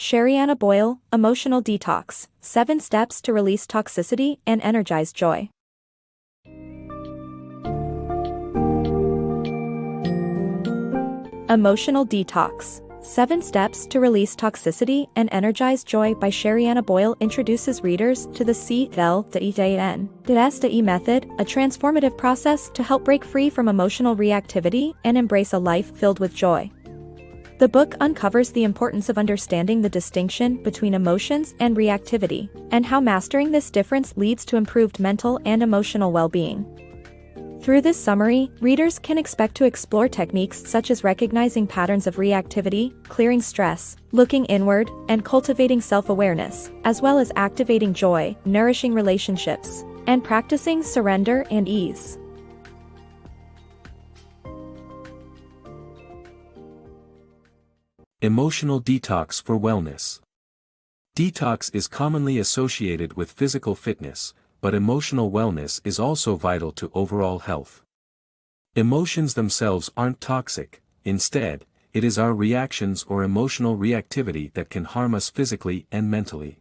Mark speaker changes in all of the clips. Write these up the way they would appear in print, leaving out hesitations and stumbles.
Speaker 1: Sherianna Boyle, Emotional Detox, 7 Steps to Release Toxicity and Energize Joy. Emotional Detox, 7 Steps to Release Toxicity and Energize Joy by Sherianna Boyle introduces readers to the C.L.E.A.N.S.E method, a transformative process to help break free from emotional reactivity and embrace a life filled with joy. The book uncovers the importance of understanding the distinction between emotions and reactivity, and how mastering this difference leads to improved mental and emotional well-being. Through this summary, readers can expect to explore techniques such as recognizing patterns of reactivity, clearing stress, looking inward, and cultivating self-awareness, as well as activating joy, nourishing relationships, and practicing surrender and ease.
Speaker 2: Emotional detox for wellness. Detox is commonly associated with physical fitness, but emotional wellness is also vital to overall health. Emotions themselves aren't toxic, instead, it is our reactions or emotional reactivity that can harm us physically and mentally.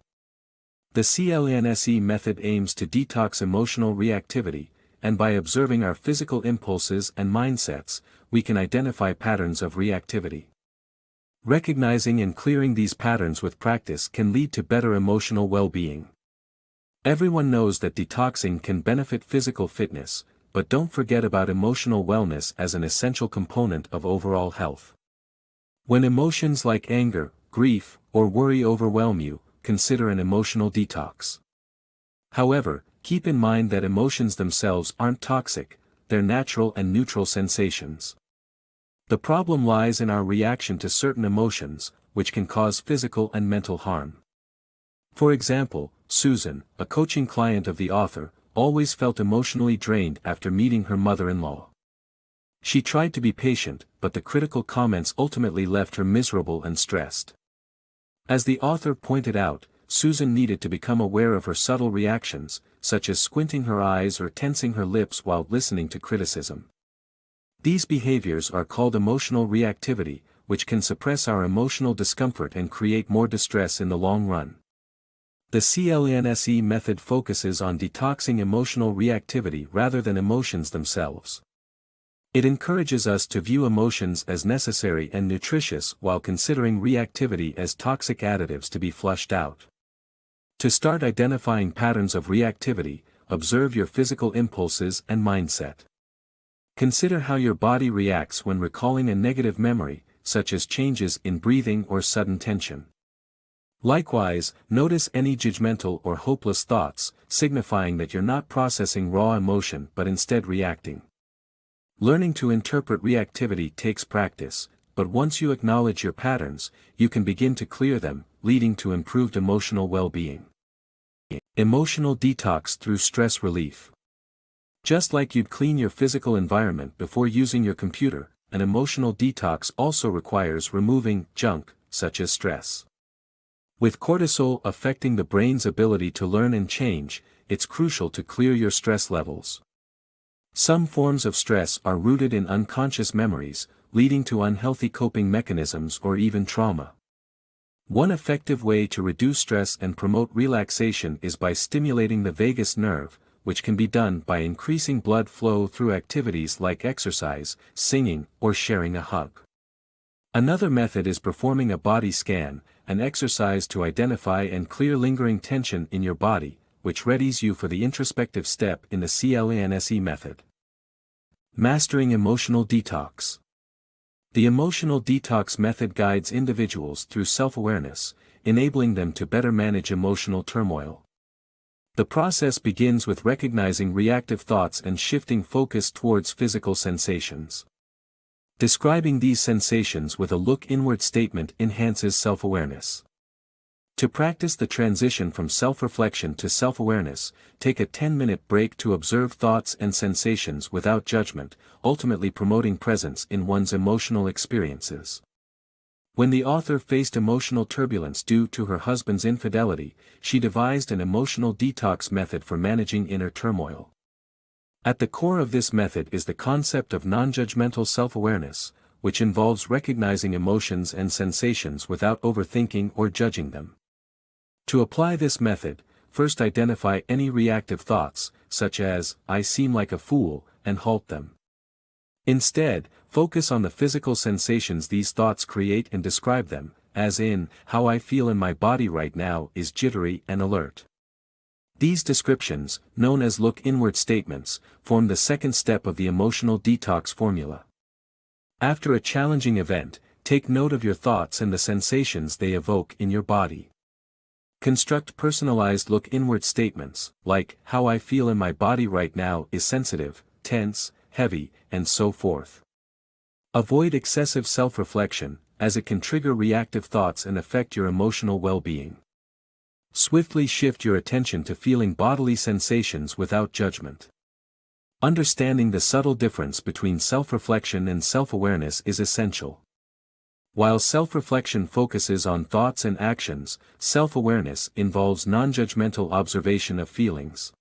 Speaker 2: The C.L.E.A.N.S.E method aims to detox emotional reactivity, and by observing our physical impulses and mindsets, we can identify patterns of reactivity. Recognizing and clearing these patterns with practice can lead to better emotional well-being. Everyone knows that detoxing can benefit physical fitness, but don't forget about emotional wellness as an essential component of overall health. When emotions like anger, grief, or worry overwhelm you, consider an emotional detox. However, keep in mind that emotions themselves aren't toxic, they're natural and neutral sensations. The problem lies in our reaction to certain emotions, which can cause physical and mental harm. For example, Susan, a coaching client of the author, always felt emotionally drained after meeting her mother-in-law. She tried to be patient, but the critical comments ultimately left her miserable and stressed. As the author pointed out, Susan needed to become aware of her subtle reactions, such as squinting her eyes or tensing her lips while listening to criticism. These behaviors are called emotional reactivity, which can suppress our emotional discomfort and create more distress in the long run. The C.L.E.A.N.S.E method focuses on detoxing emotional reactivity rather than emotions themselves. It encourages us to view emotions as necessary and nutritious while considering reactivity as toxic additives to be flushed out. To start identifying patterns of reactivity, observe your physical impulses and mindset. Consider how your body reacts when recalling a negative memory, such as changes in breathing or sudden tension. Likewise, notice any judgmental or hopeless thoughts, signifying that you're not processing raw emotion but instead reacting. Learning to interpret reactivity takes practice, but once you acknowledge your patterns, you can begin to clear them, leading to improved emotional well-being. Emotional detox through stress relief. Just like you'd clean your physical environment before using your computer, an emotional detox also requires removing junk, such as stress. With cortisol affecting the brain's ability to learn and change, it's crucial to clear your stress levels. Some forms of stress are rooted in unconscious memories, leading to unhealthy coping mechanisms or even trauma. One effective way to reduce stress and promote relaxation is by stimulating the vagus nerve, which can be done by increasing blood flow through activities like exercise, singing, or sharing a hug. Another method is performing a body scan, an exercise to identify and clear lingering tension in your body, which readies you for the introspective step in the C.L.E.A.N.S.E method. Mastering emotional detox. The emotional detox method guides individuals through self-awareness, enabling them to better manage emotional turmoil. The process begins with recognizing reactive thoughts and shifting focus towards physical sensations. Describing these sensations with a look inward statement enhances self-awareness. To practice the transition from self-reflection to self-awareness, take a 10-minute break to observe thoughts and sensations without judgment, ultimately promoting presence in one's emotional experiences. When the author faced emotional turbulence due to her husband's infidelity, she devised an emotional detox method for managing inner turmoil. At the core of this method is the concept of non-judgmental self-awareness, which involves recognizing emotions and sensations without overthinking or judging them. To apply this method, first identify any reactive thoughts, such as, "I seem like a fool," and halt them. Instead, focus on the physical sensations these thoughts create and describe them, as in, "How I feel in my body right now is jittery and alert." These descriptions, known as look inward statements, form the second step of the emotional detox formula. After a challenging event, take note of your thoughts and the sensations they evoke in your body. Construct personalized look inward statements, like, "How I feel in my body right now is sensitive, tense, heavy," and so forth. Avoid excessive self-reflection, as it can trigger reactive thoughts and affect your emotional well-being. Swiftly shift your attention to feeling bodily sensations without judgment. Understanding the subtle difference between self-reflection and self-awareness is essential. While self-reflection focuses on thoughts and actions, self-awareness involves non-judgmental observation of feelings.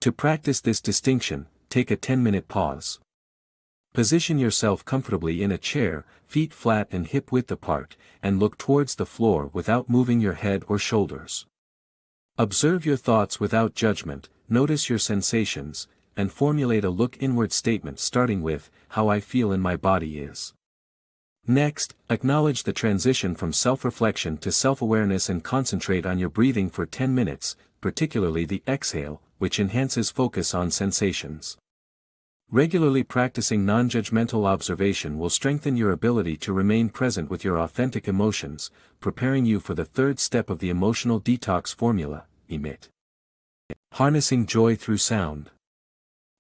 Speaker 2: To practice this distinction, take a 10-minute pause. Position yourself comfortably in a chair, feet flat and hip-width apart, and look towards the floor without moving your head or shoulders. Observe your thoughts without judgment, notice your sensations, and formulate a look inward statement starting with, "How I feel in my body is." Next, acknowledge the transition from self-reflection to self-awareness and concentrate on your breathing for 10 minutes, particularly the exhale, which enhances focus on sensations. Regularly practicing non-judgmental observation will strengthen your ability to remain present with your authentic emotions, preparing you for the third step of the emotional detox formula, emit. Harnessing joy through sound.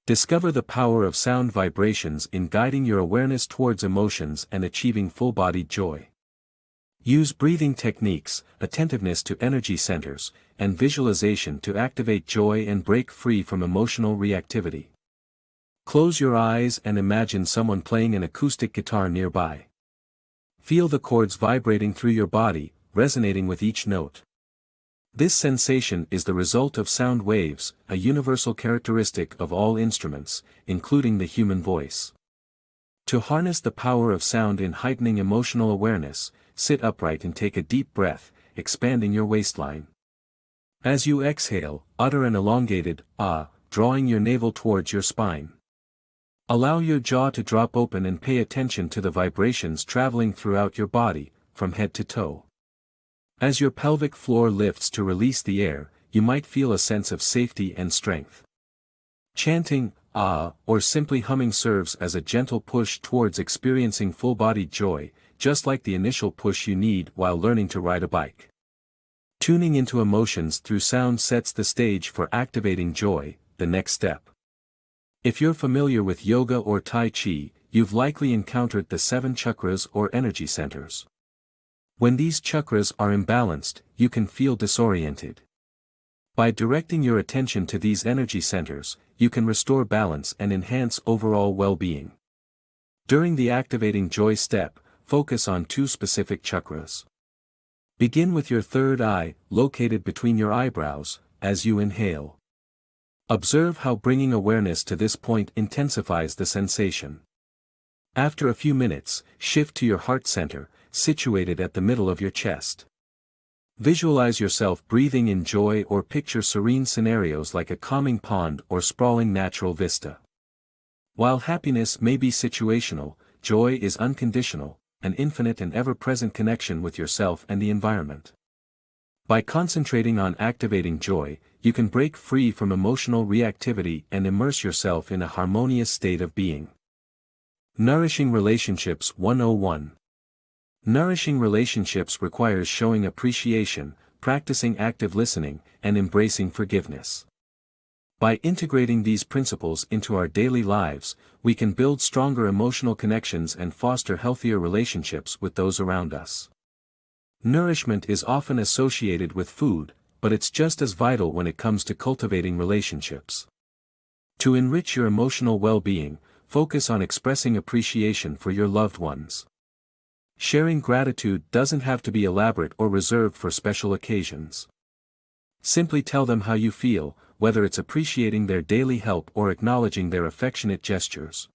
Speaker 2: Discover the power of sound vibrations in guiding your awareness towards emotions and achieving full-bodied joy. Use breathing techniques, attentiveness to energy centers, and visualization to activate joy and break free from emotional reactivity. Close your eyes and imagine someone playing an acoustic guitar nearby. Feel the chords vibrating through your body, resonating with each note. This sensation is the result of sound waves, a universal characteristic of all instruments, including the human voice. To harness the power of sound in heightening emotional awareness, sit upright and take a deep breath, expanding your waistline. As you exhale, utter an elongated "ah," drawing your navel towards your spine. Allow your jaw to drop open and pay attention to the vibrations traveling throughout your body, from head to toe. As your pelvic floor lifts to release the air, you might feel a sense of safety and strength. Chanting, "ah," or simply humming serves as a gentle push towards experiencing full-bodied joy, just like the initial push you need while learning to ride a bike. Tuning into emotions through sound sets the stage for activating joy, the next step. If you're familiar with yoga or Tai Chi, you've likely encountered the 7 chakras or energy centers. When these chakras are imbalanced, you can feel disoriented. By directing your attention to these energy centers, you can restore balance and enhance overall well-being. During the activating joy step, focus on 2 specific chakras. Begin with your third eye, located between your eyebrows, as you inhale. Observe how bringing awareness to this point intensifies the sensation. After a few minutes, shift to your heart center, situated at the middle of your chest. Visualize yourself breathing in joy or picture serene scenarios like a calming pond or sprawling natural vista. While happiness may be situational, joy is unconditional, an infinite and ever-present connection with yourself and the environment. By concentrating on activating joy, you can break free from emotional reactivity and immerse yourself in a harmonious state of being. Nourishing Relationships 101. Nourishing relationships requires showing appreciation, practicing active listening, and embracing forgiveness. By integrating these principles into our daily lives, we can build stronger emotional connections and foster healthier relationships with those around us. Nourishment is often associated with food, but it's just as vital when it comes to cultivating relationships. To enrich your emotional well-being, focus on expressing appreciation for your loved ones. Sharing gratitude doesn't have to be elaborate or reserved for special occasions. Simply tell them how you feel, whether it's appreciating their daily help or acknowledging their affectionate gestures.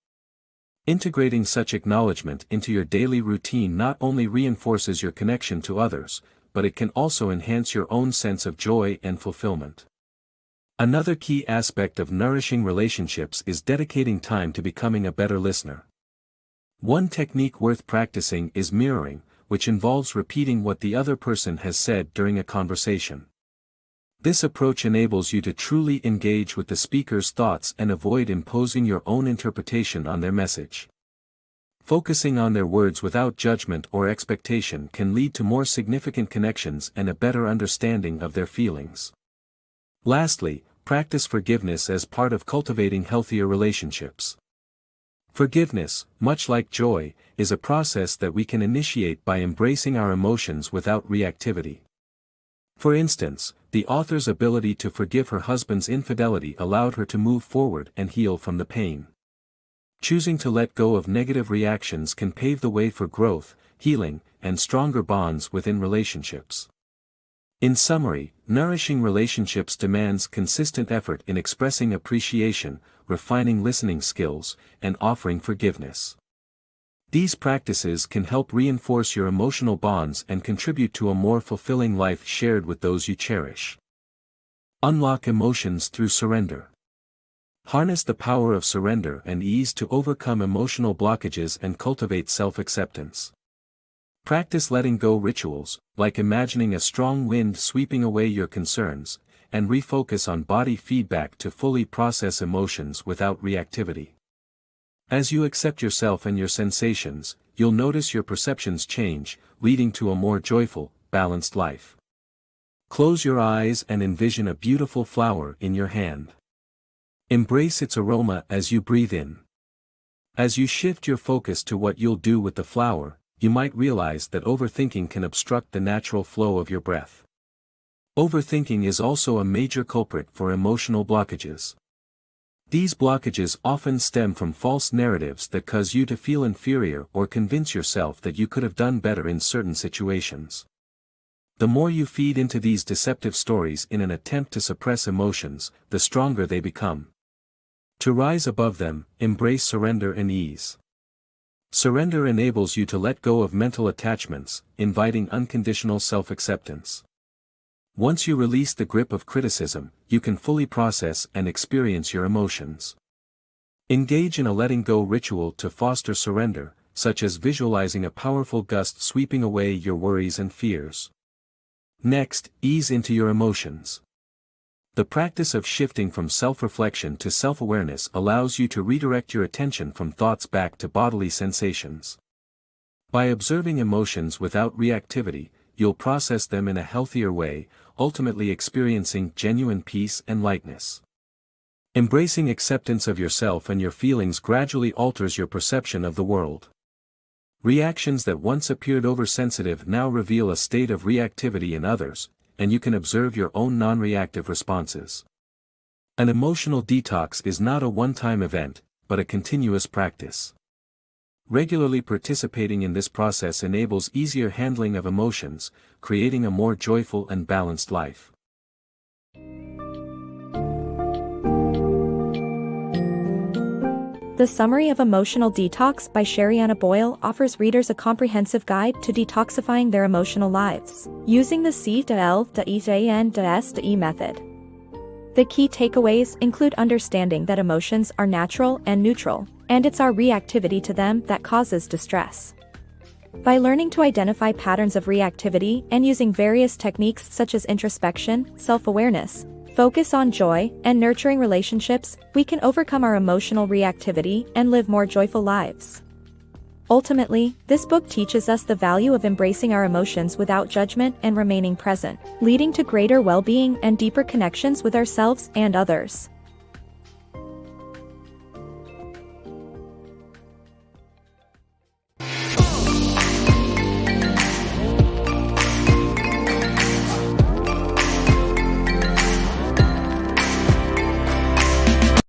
Speaker 2: Integrating such acknowledgement into your daily routine not only reinforces your connection to others, but it can also enhance your own sense of joy and fulfillment. Another key aspect of nourishing relationships is dedicating time to becoming a better listener. One technique worth practicing is mirroring, which involves repeating what the other person has said during a conversation. This approach enables you to truly engage with the speaker's thoughts and avoid imposing your own interpretation on their message. Focusing on their words without judgment or expectation can lead to more significant connections and a better understanding of their feelings. Lastly, practice forgiveness as part of cultivating healthier relationships. Forgiveness, much like joy, is a process that we can initiate by embracing our emotions without reactivity. For instance, the author's ability to forgive her husband's infidelity allowed her to move forward and heal from the pain. Choosing to let go of negative reactions can pave the way for growth, healing, and stronger bonds within relationships. In summary, nourishing relationships demands consistent effort in expressing appreciation, refining listening skills, and offering forgiveness. These practices can help reinforce your emotional bonds and contribute to a more fulfilling life shared with those you cherish. Unlock emotions through surrender. Harness the power of surrender and ease to overcome emotional blockages and cultivate self-acceptance. Practice letting go rituals, like imagining a strong wind sweeping away your concerns, and refocus on body feedback to fully process emotions without reactivity. As you accept yourself and your sensations, you'll notice your perceptions change, leading to a more joyful, balanced life. Close your eyes and envision a beautiful flower in your hand. Embrace its aroma as you breathe in. As you shift your focus to what you'll do with the flower, you might realize that overthinking can obstruct the natural flow of your breath. Overthinking is also a major culprit for emotional blockages. These blockages often stem from false narratives that cause you to feel inferior or convince yourself that you could have done better in certain situations. The more you feed into these deceptive stories in an attempt to suppress emotions, the stronger they become. To rise above them, embrace surrender and ease. Surrender enables you to let go of mental attachments, inviting unconditional self-acceptance. Once you release the grip of criticism, you can fully process and experience your emotions. Engage in a letting go ritual to foster surrender, such as visualizing a powerful gust sweeping away your worries and fears. Next, ease into your emotions. The practice of shifting from self-reflection to self-awareness allows you to redirect your attention from thoughts back to bodily sensations. By observing emotions without reactivity, you'll process them in a healthier way, ultimately experiencing genuine peace and lightness. Embracing acceptance of yourself and your feelings gradually alters your perception of the world. Reactions that once appeared oversensitive now reveal a state of reactivity in others, and you can observe your own non-reactive responses. An emotional detox is not a one-time event, but a continuous practice. Regularly participating in this process enables easier handling of emotions, creating a more joyful and balanced life.
Speaker 1: The Summary of Emotional Detox by Sherianna Boyle offers readers a comprehensive guide to detoxifying their emotional lives, using the C.L.E.A.N.S.E method. The key takeaways include understanding that emotions are natural and neutral, and it's our reactivity to them that causes distress. By learning to identify patterns of reactivity and using various techniques such as introspection, self-awareness, focus on joy, and nurturing relationships, we can overcome our emotional reactivity and live more joyful lives. Ultimately, this book teaches us the value of embracing our emotions without judgment and remaining present, leading to greater well-being and deeper connections with ourselves and others.